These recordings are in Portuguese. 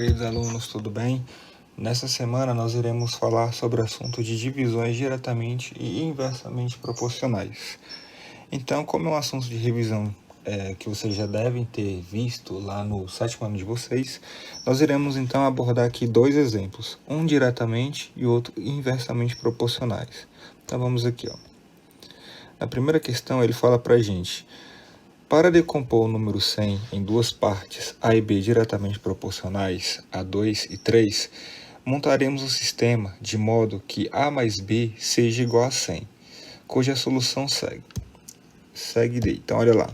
queridos alunos, tudo bem? Nessa semana nós iremos falar sobre o assunto de divisões diretamente e inversamente proporcionais. Então, como é um assunto de revisão que vocês já devem ter visto lá no sétimo ano de vocês, nós iremos então abordar aqui dois exemplos, um diretamente e outro inversamente proporcionais. Então vamos aqui, ó. Na primeira questão ele fala pra gente: para decompor o número 100 em duas partes, A e B diretamente proporcionais, a 2 e 3, montaremos o sistema de modo que A mais B seja igual a 100, cuja solução segue daí. Então, olha lá.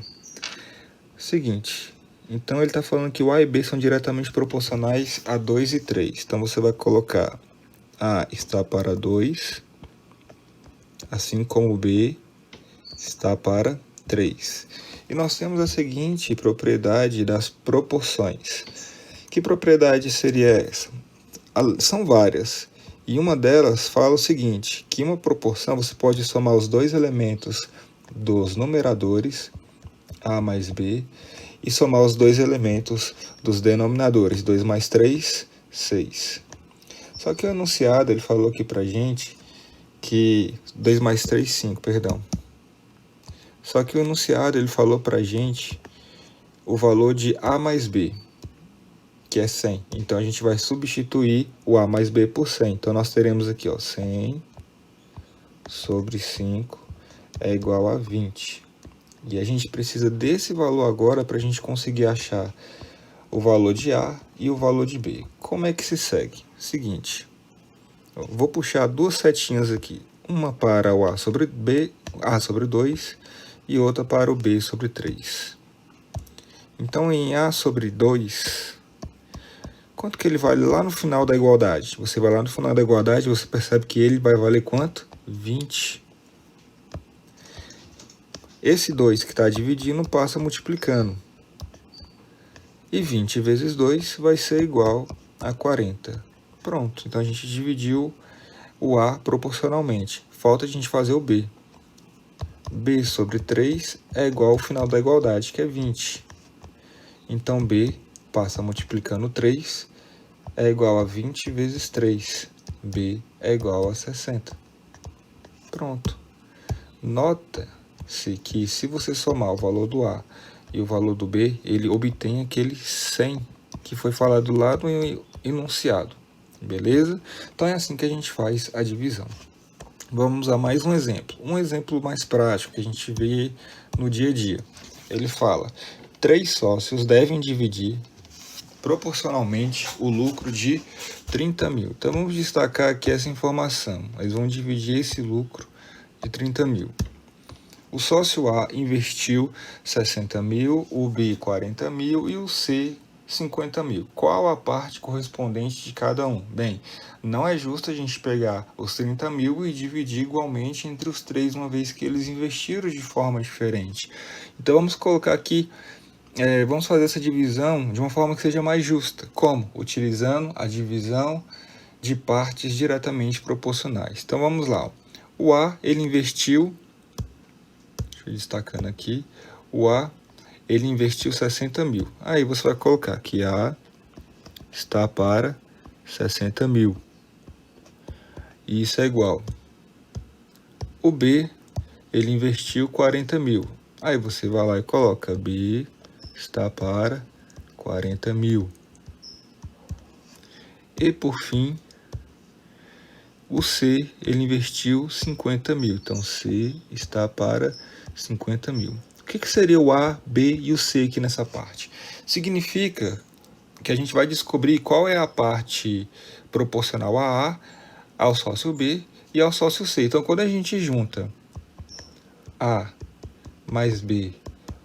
Seguinte, então ele está falando que o A e B são diretamente proporcionais a 2 e 3. Então, você vai colocar A está para 2, assim como B está para 3. E nós temos a seguinte propriedade das proporções. Que propriedade seria essa? São várias. E uma delas fala o seguinte, que uma proporção você pode somar os dois elementos dos numeradores, A mais B, e somar os dois elementos dos denominadores, 2 mais 3, 6. Só que o enunciado, ele falou aqui pra gente que 2 mais 3, 5, perdão. Só que o enunciado ele falou para a gente o valor de A mais B, que é 100. Então, a gente vai substituir o A mais B por 100. Então, nós teremos aqui, ó, 100 sobre 5 é igual a 20. E a gente precisa desse valor agora para a gente conseguir achar o valor de A e o valor de B. Como é que se segue? Seguinte, vou puxar duas setinhas aqui. Uma para o A sobre B, A sobre 2, e outra para o B sobre 3. Então, em A sobre 2, quanto que ele vale lá no final da igualdade? Você vai lá no final da igualdade e você percebe que ele vai valer quanto? 20. Esse 2 que está dividindo passa multiplicando. E 20 vezes 2 vai ser igual a 40. Pronto, então a gente dividiu o A proporcionalmente. Falta a gente fazer o B. B sobre 3 é igual ao final da igualdade, que é 20. Então, B passa multiplicando 3, é igual a 20 vezes 3. B é igual a 60. Pronto. Nota-se que se você somar o valor do A e o valor do B, ele obtém aquele 100 que foi falado lá no enunciado. Beleza? Então, é assim que a gente faz a divisão. Vamos a mais um exemplo mais prático que a gente vê no dia a dia. Ele fala: 3 sócios devem dividir proporcionalmente o lucro de 30 mil. Então vamos destacar aqui essa informação. Eles vão dividir esse lucro de 30 mil. O sócio A investiu 60 mil, o B 40 mil e o C 50 mil. Qual a parte correspondente de cada um? Bem, não é justo a gente pegar os 30 mil e dividir igualmente entre os três, uma vez que eles investiram de forma diferente. Então vamos colocar aqui, vamos fazer essa divisão de uma forma que seja mais justa. Como? Utilizando a divisão de partes diretamente proporcionais. Então vamos lá. O A, ele investiu, deixa eu destacando aqui, o A, ele investiu 60 mil. Aí você vai colocar que A está para 60 mil. E isso é igual. O B, ele investiu 40 mil. Aí você vai lá e coloca B está para 40 mil. E por fim, o C, ele investiu 50 mil. Então, C está para 50 mil. O que seria o A, B e o C aqui nessa parte? Significa que a gente vai descobrir qual é a parte proporcional a A, ao sócio B e ao sócio C. Então, quando a gente junta A mais B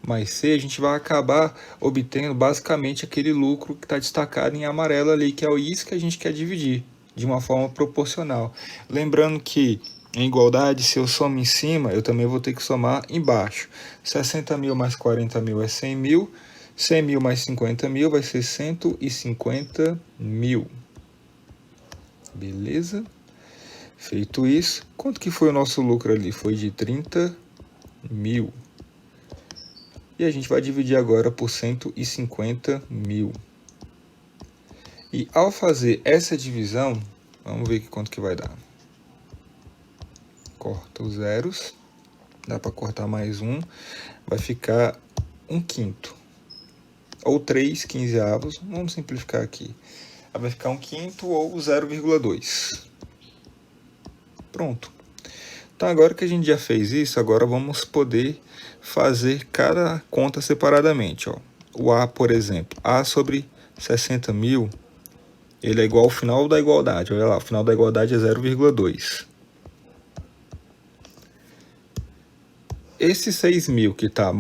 mais C, a gente vai acabar obtendo basicamente aquele lucro que está destacado em amarelo ali, que é isso que a gente quer dividir de uma forma proporcional. Lembrando que em igualdade, se eu somo em cima, eu também vou ter que somar embaixo. 60 mil mais 40 mil é 100 mil. 100 mil mais 50 mil vai ser 150 mil. Beleza? Feito isso, quanto que foi o nosso lucro ali? Foi de 30 mil. E a gente vai dividir agora por 150 mil. E ao fazer essa divisão, vamos ver quanto que vai dar. Corta os zeros, dá para cortar mais um, vai ficar 1/5. Ou 3/15, vamos simplificar aqui. Vai ficar 1/5 ou 0,2. Pronto. Então agora que a gente já fez isso, agora vamos poder fazer cada conta separadamente. Ó. O A, por exemplo, A sobre 60.000, ele é igual ao final da igualdade. Olha lá, o final da igualdade é 0,2. Esse 6.000 que está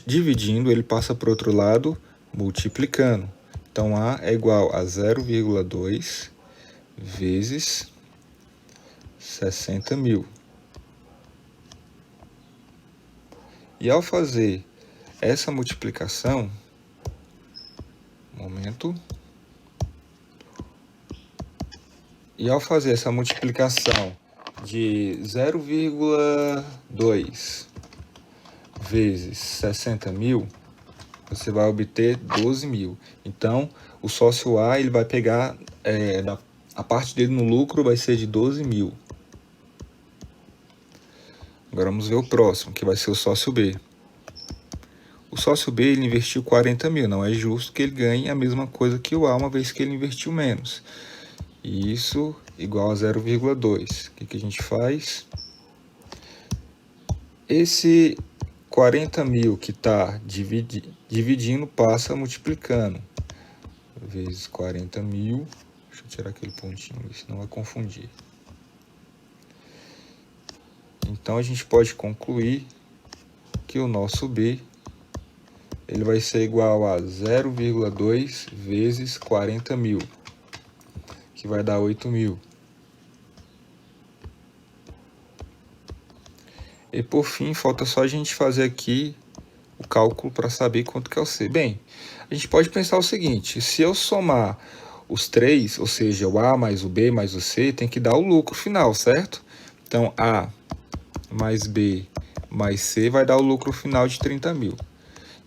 dividindo, ele passa para o outro lado multiplicando. Então, A é igual a 0,2 vezes 60.000. E ao fazer essa multiplicação, e ao fazer essa multiplicação de 0,2 vezes 60.000, você vai obter 12.000. Então, o sócio A ele vai pegar, a parte dele no lucro vai ser de 12.000. Agora vamos ver o próximo, que vai ser o sócio B. O sócio B ele investiu 40.000, não é justo que ele ganhe a mesma coisa que o A, uma vez que ele investiu menos. Isso igual a 0,2. O que a gente faz? Esse 40.000 que está dividindo passa multiplicando. Vezes 40.000. Deixa eu tirar aquele pontinho, senão vai confundir. Então a gente pode concluir que o nosso B ele vai ser igual a 0,2 vezes 40.000, que vai dar 8.000. E por fim, falta só a gente fazer aqui o cálculo para saber quanto que é o C. Bem, a gente pode pensar o seguinte, se eu somar os três, ou seja, o A mais o B mais o C, tem que dar o lucro final, certo? Então, A mais B mais C vai dar o lucro final de 30.000.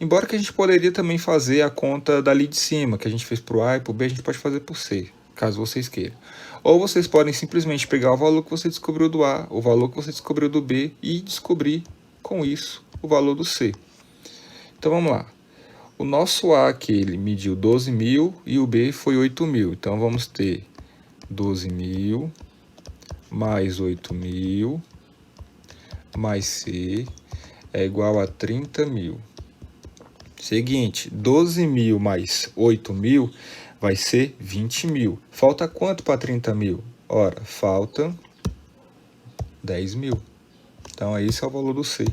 Embora que a gente poderia também fazer a conta dali de cima, que a gente fez para o A e para o B, a gente pode fazer por C, caso vocês queiram. Ou vocês podem simplesmente pegar o valor que você descobriu do A, o valor que você descobriu do B e descobrir com isso o valor do C. Então vamos lá. O nosso A aqui ele mediu 12.000 e o B foi 8.000. Então vamos ter 12.000 mais 8.000 mais C é igual a 30.000. Seguinte, 12.000 mais 8.000 vai ser 20.000. Falta quanto para 30.000? Ora, falta 10.000. Então, esse é o valor do C.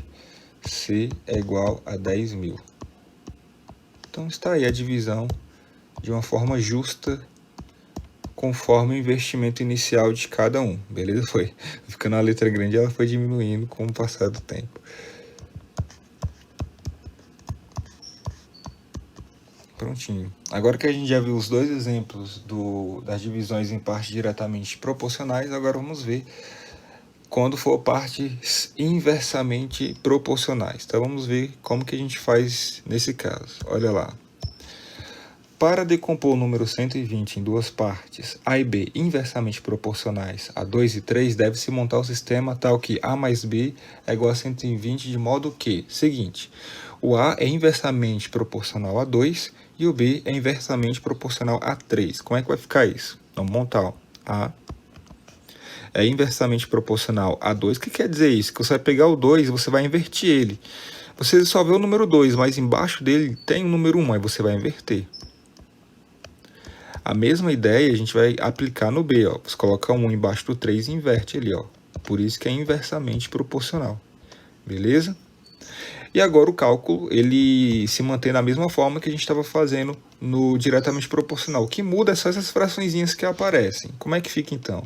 C é igual a 10.000. Então, está aí a divisão de uma forma justa, conforme o investimento inicial de cada um. Beleza? Foi ficando a letra grande, ela foi diminuindo com o passar do tempo. Prontinho. Agora que a gente já viu os dois exemplos das divisões em partes diretamente proporcionais, agora vamos ver quando for partes inversamente proporcionais. Então vamos ver como que a gente faz nesse caso. Olha lá. Para decompor o número 120 em duas partes, A e B inversamente proporcionais a 2 e 3, deve-se montar o sistema tal que A mais B é igual a 120, de modo que, seguinte, o A é inversamente proporcional a 2 e o B é inversamente proporcional a 3. Como é que vai ficar isso? Vamos montar. Ó. A é inversamente proporcional a 2. O que quer dizer isso? Que você vai pegar o 2 e você vai inverter ele. Você só vê o número 2, mas embaixo dele tem o número 1, aí você vai inverter. A mesma ideia a gente vai aplicar no B. Ó. Você coloca 1 embaixo do 3 e inverte ali. Ó. Por isso que é inversamente proporcional. Beleza? E agora o cálculo ele se mantém da mesma forma que a gente estava fazendo no diretamente proporcional. O que muda é só essas fraçõezinhas que aparecem. Como é que fica então?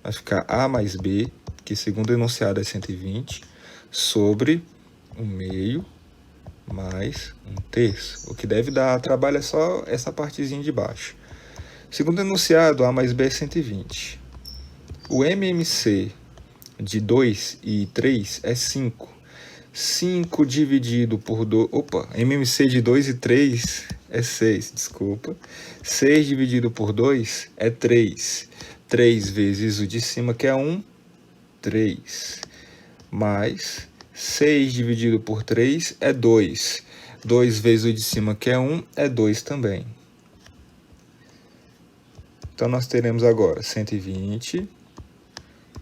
Vai ficar A mais B, que segundo o enunciado é 120, sobre 1/2 mais 1/3. O que deve dar trabalho é só essa partezinha de baixo. Segundo o enunciado, A mais B é 120. O MMC de 2 e 3 é 5. 5 dividido por 2... Opa, MMC de 2 e 3 é 6, desculpa. 6 dividido por 2 é 3. 3 vezes o de cima, que é 1, 3. Mais 6 dividido por 3 é 2. 2 vezes o de cima, que é 1, é 2 também. Então, nós teremos agora 120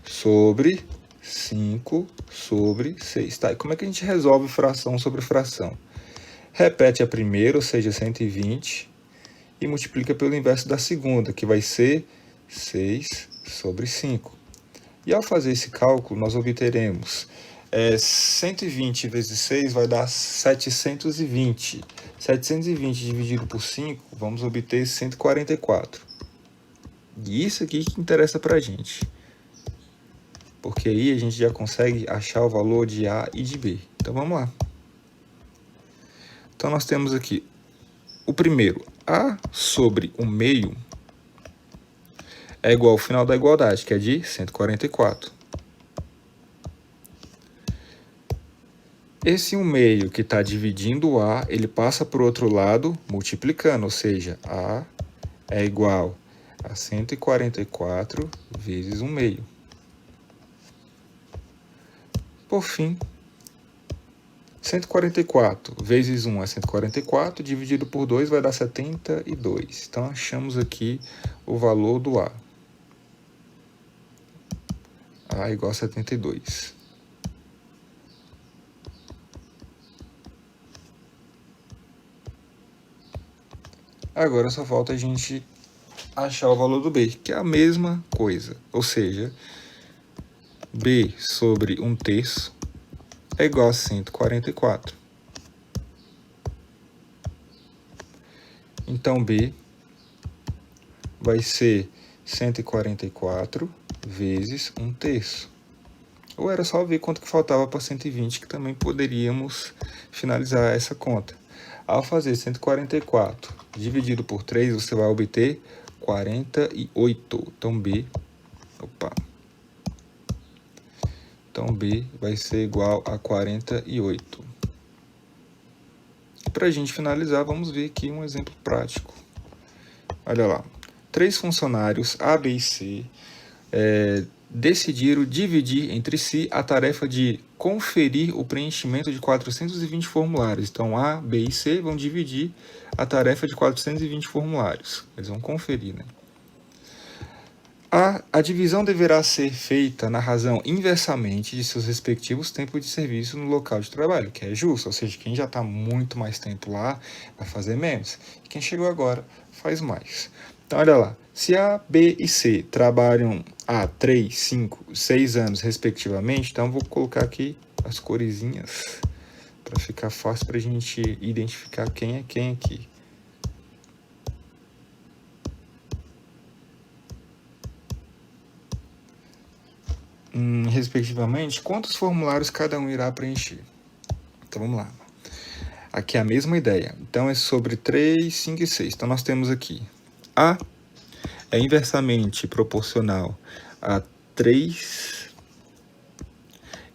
sobre 5 sobre 6. Tá, e como é que a gente resolve fração sobre fração? Repete a primeira, ou seja, 120, e multiplica pelo inverso da segunda, que vai ser 6 sobre 5. E ao fazer esse cálculo, nós obteremos 120 vezes 6 vai dar 720. 720 dividido por 5, vamos obter 144. E isso aqui que interessa para a gente. Porque aí a gente já consegue achar o valor de A e de B. Então vamos lá. Então nós temos aqui o primeiro, A sobre 1 meio é igual ao final da igualdade, que é de 144. Esse 1 meio que está dividindo o A, ele passa para o outro lado multiplicando, ou seja, A é igual a 144 vezes 1 meio. Por fim, 144 vezes 1 é 144, dividido por 2 vai dar 72. Então, achamos aqui o valor do A. A igual a 72. Agora só falta a gente achar o valor do B, que é a mesma coisa. Ou seja, B sobre 1/3 é igual a 144. Então, B vai ser 144 vezes 1/3. Ou era só ver quanto que faltava para 120, que também poderíamos finalizar essa conta. Ao fazer 144 dividido por 3, você vai obter 48. Então, B vai ser igual a 48. Para a gente finalizar, vamos ver aqui um exemplo prático. Olha lá. 3 funcionários, A, B e C, decidiram dividir entre si a tarefa de conferir o preenchimento de 420 formulários. Então, A, B e C vão dividir a tarefa de 420 formulários. Eles vão conferir, né? A divisão deverá ser feita na razão inversamente de seus respectivos tempos de serviço no local de trabalho, que é justo, ou seja, quem já está muito mais tempo lá vai fazer menos, e quem chegou agora faz mais. Então, olha lá, se A, B e C trabalham há 3, 5, 6 anos, respectivamente, então vou colocar aqui as coresinhas para ficar fácil para a gente identificar quem é quem aqui. Respectivamente, quantos formulários cada um irá preencher? Então, vamos lá. Aqui é a mesma ideia. Então, é sobre 3, 5 e 6. Então, nós temos aqui A é inversamente proporcional a 3.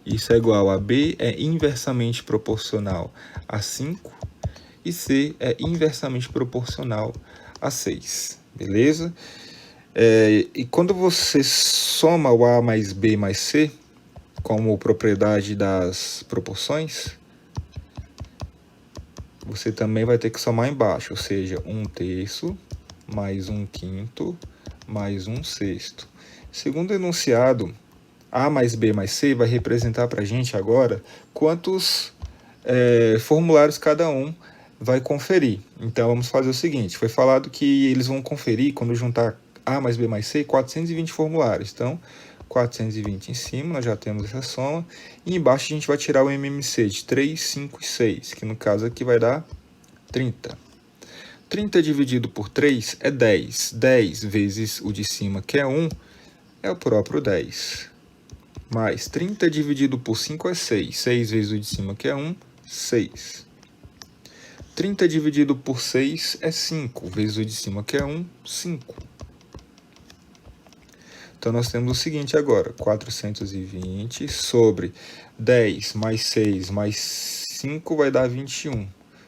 Isso é igual a B é inversamente proporcional a 5. E C é inversamente proporcional a 6. Beleza? E quando você soma o A mais B mais C, como propriedade das proporções, você também vai ter que somar embaixo, ou seja, 1/3 mais 1/5 mais 1/6. Segundo o enunciado, A mais B mais C vai representar para a gente agora quantos formulários cada um vai conferir. Então, vamos fazer o seguinte, foi falado que eles vão conferir, quando juntar A mais B mais C, 420 formulários. Então, 420 em cima, nós já temos essa soma. E embaixo a gente vai tirar o MMC de 3, 5 e 6, que no caso aqui vai dar 30. 30 dividido por 3 é 10. 10 vezes o de cima, que é 1, é o próprio 10. Mais 30 dividido por 5 é 6. 6 vezes o de cima, que é 1, 6. 30 dividido por 6 é 5. Vezes o de cima, que é 1, 5. Então, nós temos o seguinte agora, 420 sobre 10 mais 6 mais 5 vai dar 21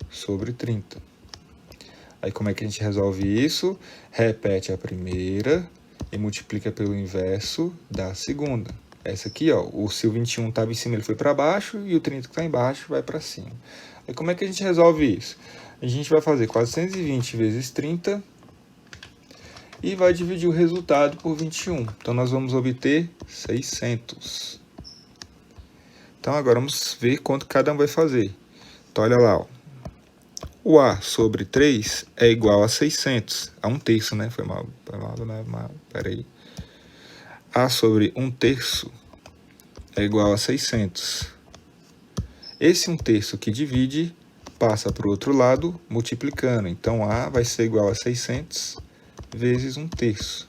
sobre 30. Aí como é que a gente resolve isso? Repete a primeira e multiplica pelo inverso da segunda. Essa aqui, ó, se o 21 estava em cima, ele foi para baixo, e o 30 que está embaixo vai para cima. Aí como é que a gente resolve isso? A gente vai fazer 420 vezes 30 e vai dividir o resultado por 21. Então nós vamos obter 600. Então agora vamos ver quanto cada um vai fazer. Então olha lá, ó. O A sobre 3 é igual a 600. A 1/3, né? Foi mal, né? Peraí. A sobre 1/3 é igual a 600. Esse 1/3 que divide passa para o outro lado multiplicando. Então A vai ser igual a 600 vezes 1/3.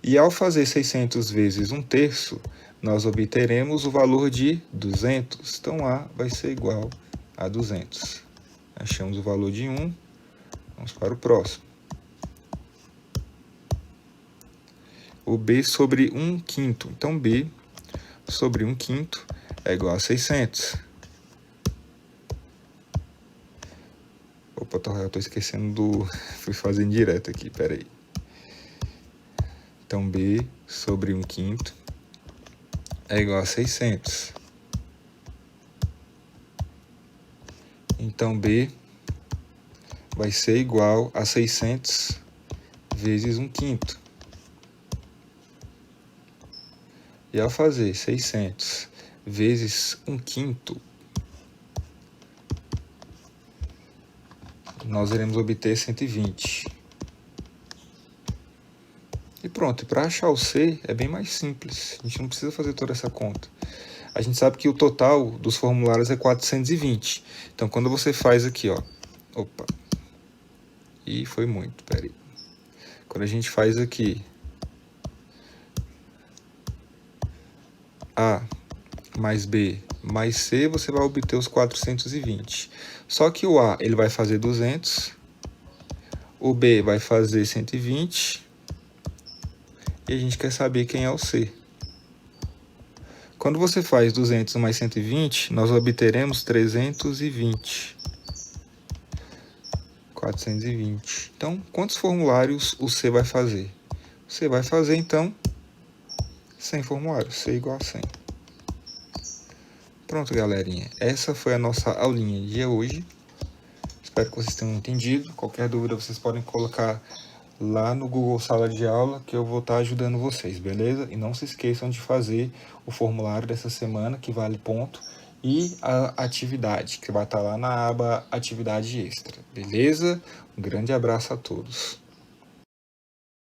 E ao fazer 600 vezes 1/3, nós obteremos o valor de 200. Então A vai ser igual a 200. Achamos o valor de 1. Vamos para o próximo. O B sobre 1/5. Então B sobre 1/5 é igual a 600. Opa, eu estou esquecendo do... Fui fazendo direto aqui, peraí. Então B sobre 1/5 é igual a 600. Então B vai ser igual a 600 vezes 1/5. E ao fazer 600 vezes 1/5, nós iremos obter 120. E pronto, para achar o C é bem mais simples. A gente não precisa fazer toda essa conta. A gente sabe que o total dos formulários é 420. Então, quando você faz aqui, ó... Opa! E foi muito, peraí. Quando a gente faz aqui... A mais B mais C, você vai obter os 420. Só que o A ele vai fazer 200, o B vai fazer 120, e a gente quer saber quem é o C. Quando você faz 200 mais 120, nós obteremos 320. 420. Então, quantos formulários o C vai fazer? O C vai fazer, então, 100 formulários. C igual a 100. Pronto, galerinha. Essa foi a nossa aulinha de hoje. Espero que vocês tenham entendido. Qualquer dúvida vocês podem colocar lá no Google Sala de Aula, que eu vou estar ajudando vocês, beleza? E não se esqueçam de fazer o formulário dessa semana, que vale ponto, e a atividade, que vai estar lá na aba Atividade Extra, beleza? Um grande abraço a todos.